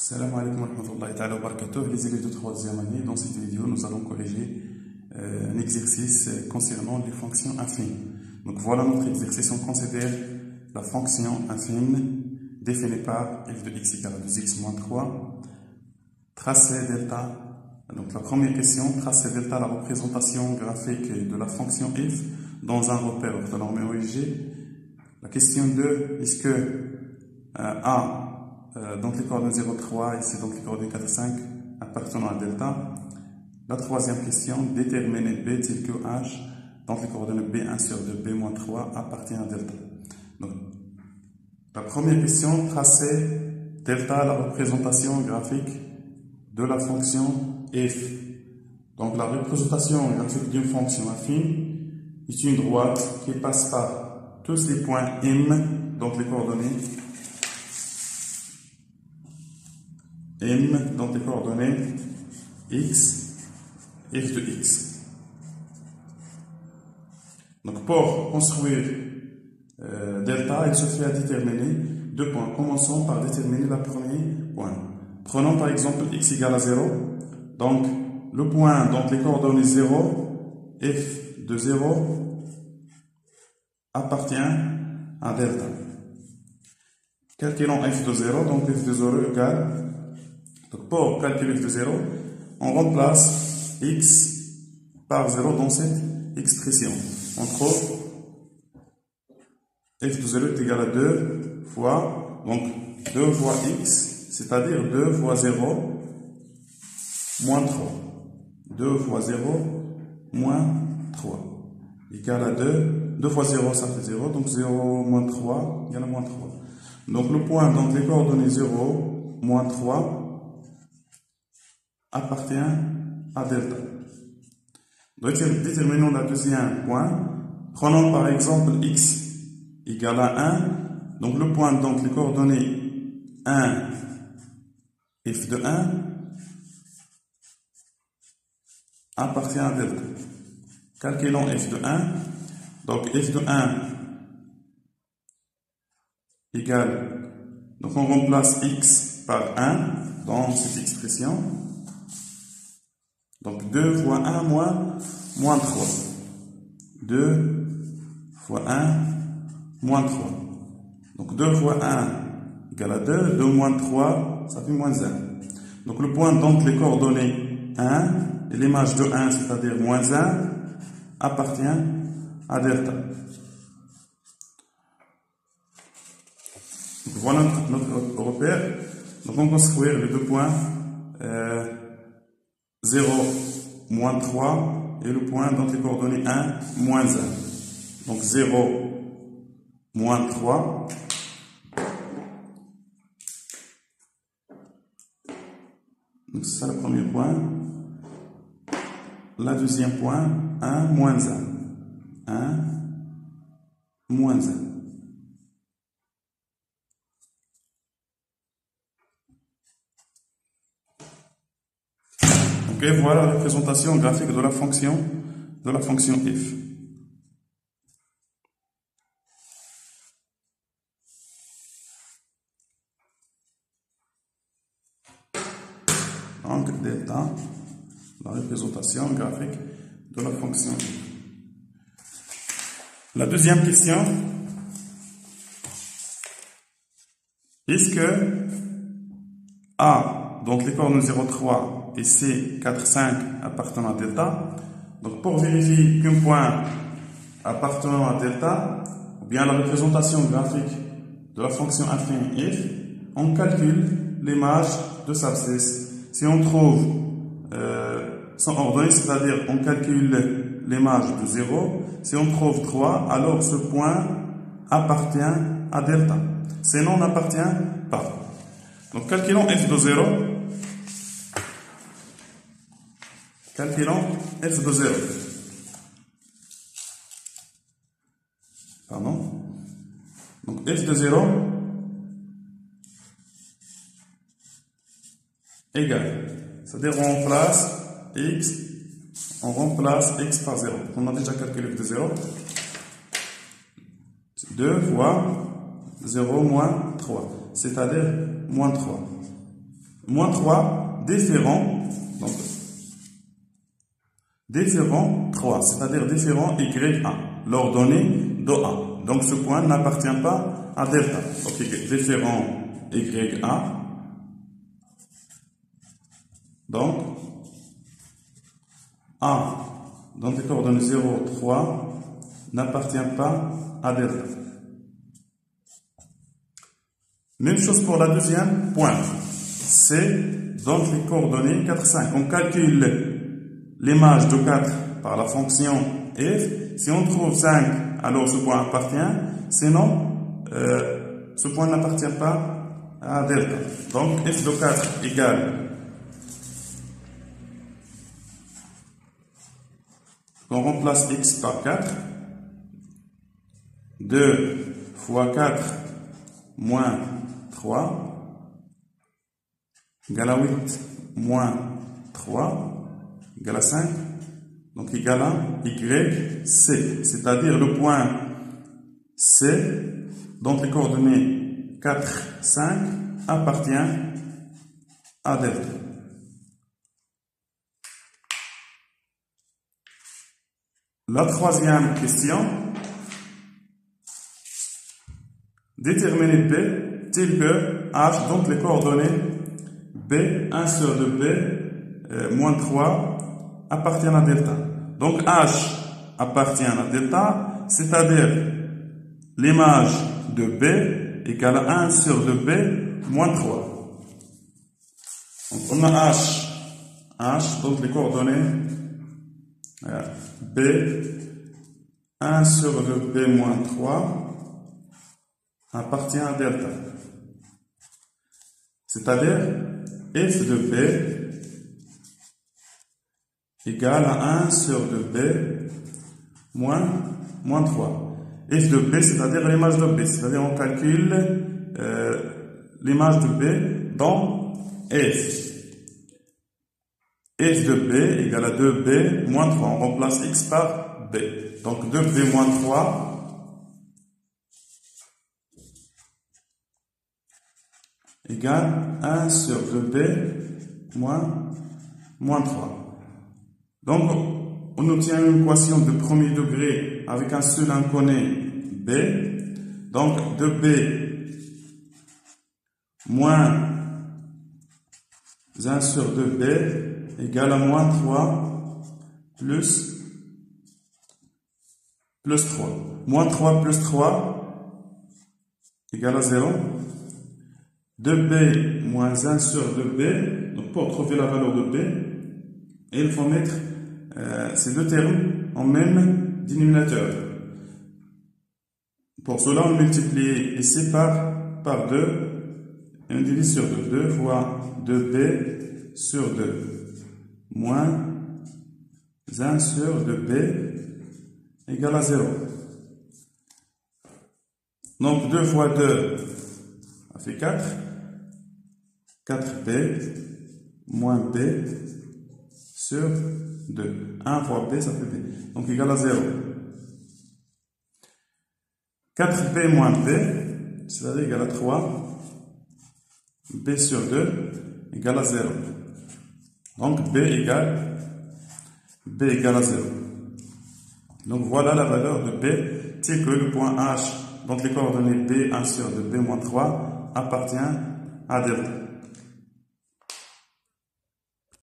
Salam alaikum wa rahmatullahi ta'ala wa barakatuh. Les élèves de 3e année, dans cette vidéo, nous allons corriger un exercice concernant les fonctions affines. Donc voilà notre exercice. On considère la fonction affine définie par f de x égale à 2x moins 3. Tracer delta. Donc la première question, tracer delta la représentation graphique de la fonction f dans un repère orthonormé OIG. La question 2, est-ce que A donc les coordonnées 0, 3, ici donc les coordonnées 4, 5 appartenant à delta. La troisième question, déterminer B tel que H, donc les coordonnées B1 sur 2, B-3 appartient à delta. Donc, la première question, tracer delta la représentation graphique de la fonction f. Donc la représentation graphique d'une fonction affine est une droite qui passe par tous les points M, donc les coordonnées M, donc les coordonnées x, f de x. Donc pour construire delta, il suffit à déterminer deux points. Commençons par déterminer le premier point. Prenons par exemple x égale à 0. Donc le point, donc les coordonnées 0, f de 0 appartient à delta. Calculons f de 0, donc f de 0 égale. Donc pour calculer f de 0, on remplace x par 0 dans cette expression. On trouve f de 0 est égal à 2 fois, donc 2 fois x, c'est-à-dire 2 fois 0 moins 3. 2 fois 0 moins 3 égale à 2. 2 fois 0, ça fait 0, donc 0 moins 3 égale à moins 3. Donc le point, donc les coordonnées 0, moins 3, appartient à delta. Donc, déterminons le deuxième point. Prenons par exemple x égale à 1. Donc le point, donc les coordonnées 1, f de 1 appartient à delta. Calculons f de 1. Donc f de 1 égale, donc on remplace x par 1 dans cette expression. Donc 2 fois 1 moins 3. 2 fois 1 moins 3. Donc 2 fois 1 égale à 2. 2 moins 3, ça fait moins 1. Donc le point, donc les coordonnées 1 et l'image de 1, c'est-à-dire moins 1, appartient à delta. Donc voilà notre repère. Donc on va construire les deux points 0, moins 3 et le point dans les coordonnées 1, moins 1. Donc 0, moins 3. Donc c'est ça le premier point. Le deuxième point, 1, moins 1. 1, moins 1. Ok, voilà la représentation graphique de la fonction f. Donc delta, la représentation graphique de la fonction f. La deuxième question, est-ce que A, donc les coordonnées 0, 3 et C, 4, 5 appartenant à delta. Donc pour vérifier qu'un point appartenant à delta, ou bien la représentation graphique de la fonction affine f, on calcule l'image de sa abscisse. Si on trouve son ordonnée, c'est-à-dire on calcule l'image de 0, si on trouve 3, alors ce point appartient à delta. Sinon, n'appartient pas. Donc calculons f de 0. Calculons f de 0. Pardon. Donc f de 0 égale. C'est-à-dire on remplace x par 0. On a déjà calculé f de 0. 2 fois 0 moins 3. C'est-à-dire moins 3. moins 3 différents, donc, différents 3, c'est-à-dire différents YA, l'ordonnée d'OA. Donc ce point n'appartient pas à delta. Donc différents YA, donc A dans les coordonnées 0, 3 n'appartient pas à delta. Même chose pour la deuxième point. C dans les coordonnées 4, 5. On calcule l'image de 4 par la fonction f. Si on trouve 5, alors ce point appartient. Sinon, ce point n'appartient pas à delta. Donc f de 4 égale, on remplace x par 4, 2 fois 4 moins 3 égale à 8 moins 3 égale à 5, donc égale à YC, c'est-à-dire le point C dont les coordonnées 4, 5 appartient à delta. La troisième question, déterminer B tel que H, donc les coordonnées B, 1 sur 2B, moins 3, appartiennent à delta. Donc H appartient à delta, c'est-à-dire l'image de B égale à 1 sur 2B, moins 3. Donc on a H, donc les coordonnées B, 1 sur 2B moins 3 appartient à delta. C'est-à-dire f de B égale à 1 sur 2B moins 3. F de B, c'est-à-dire l'image de B. C'est-à-dire on calcule l'image de B dans F. F de B égale à 2B moins 3. On remplace x par B. Donc 2B moins 3 égale 1 sur 2B moins 3. Donc on obtient une équation de premier degré avec un seul inconnu B. Donc 2B moins 1 sur 2B égale à moins 3 plus 3. Moins 3 plus 3 égale à 0. 2B moins 1 sur 2B. Donc pour trouver la valeur de B, il faut mettre ces deux termes en même dénominateur. Pour cela, on multiplie ici par 2 et on divise sur 2. 2 fois 2B sur 2 moins 1 sur 2B égale à 0. Donc 2 fois 2, ça fait 4. 4B moins B sur 2. 1 fois B, ça fait B. Donc égale à 0. 4B moins B, c'est-à-dire égale à 3. B sur 2 égale à 0. Donc B égale à 0. Donc voilà la valeur de B, telle que le point H, donc les coordonnées B, 1 sur 2B moins 3, appartient à delta.